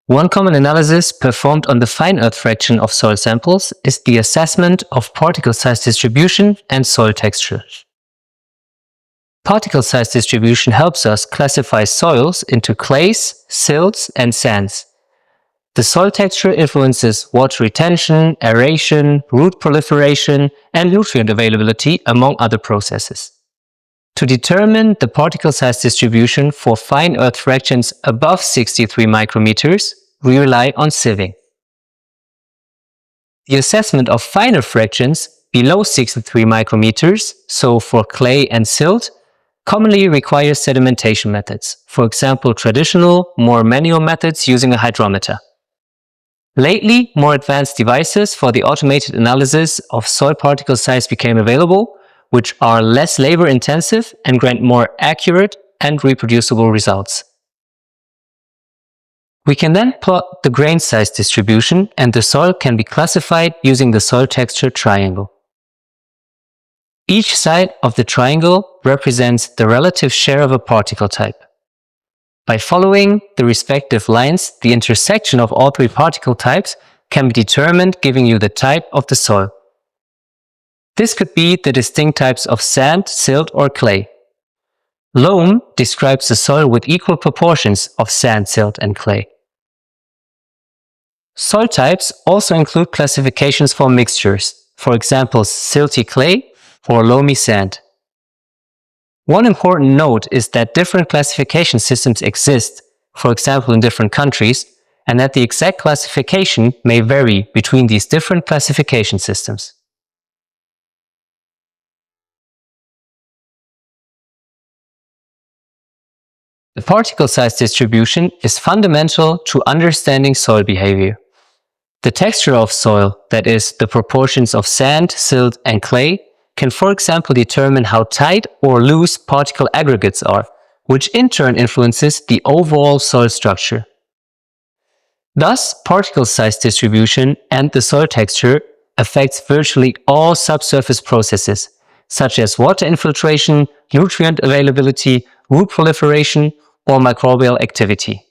One common analysis performed on the fine earth fraction of soil samples is the assessment of particle size distribution and soil texture. Particle size distribution helps us classify soils into clays, silts, and sands. The soil texture influences water retention, aeration, root proliferation, and nutrient availability, among other processes. To determine the particle size distribution for fine earth fractions above 63 micrometers, we rely on sieving. The assessment of finer fractions below 63 micrometers, so for clay and silt, commonly requires sedimentation methods, for example traditional, more manual methods using a hydrometer. Lately, more advanced devices for the automated analysis of soil particle size became available, which are less labor-intensive and grant more accurate and reproducible results. We can then plot the grain size distribution, and the soil can be classified using the soil texture triangle. Each side of the triangle represents the relative share of a particle type. By following the respective lines, the intersection of all three particle types can be determined, giving you the type of the soil. This could be the distinct types of sand, silt, or clay. Loam describes the soil with equal proportions of sand, silt, and clay. Soil types also include classifications for mixtures, for example silty clay or loamy sand. One important note is that different classification systems exist, for example in different countries, and that the exact classification may vary between these different classification systems. The particle size distribution is fundamental to understanding soil behavior. The texture of soil, that is, the proportions of sand, silt, and clay, can for example determine how tight or loose particle aggregates are, which in turn influences the overall soil structure. Thus, particle size distribution and the soil texture affects virtually all subsurface processes, such as water infiltration, nutrient availability, root proliferation, or microbial activity.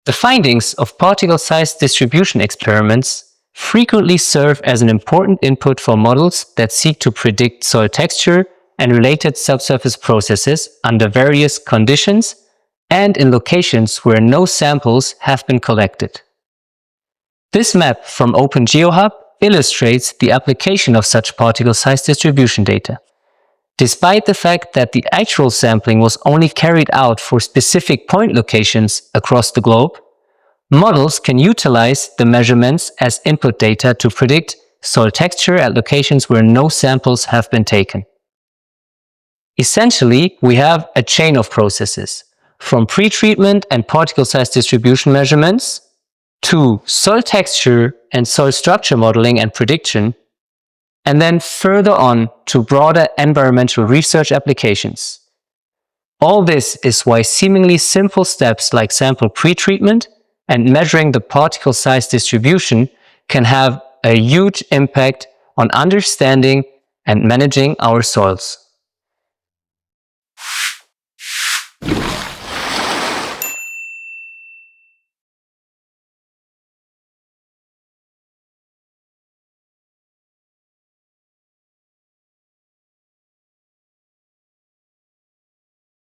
The findings of particle size distribution experiments frequently serve as an important input for models that seek to predict soil texture and related subsurface processes under various conditions and in locations where no samples have been collected. This map from OpenGeoHub illustrates the application of such particle size distribution data. Despite the fact that the actual sampling was only carried out for specific point locations across the globe, models can utilize the measurements as input data to predict soil texture at locations where no samples have been taken. Essentially, we have a chain of processes, from pre-treatment and particle size distribution measurements, to soil texture and soil structure modeling and prediction, and then further on to broader environmental research applications. All this is why seemingly simple steps like sample pre-treatment and measuring the particle size distribution can have a huge impact on understanding and managing our soils.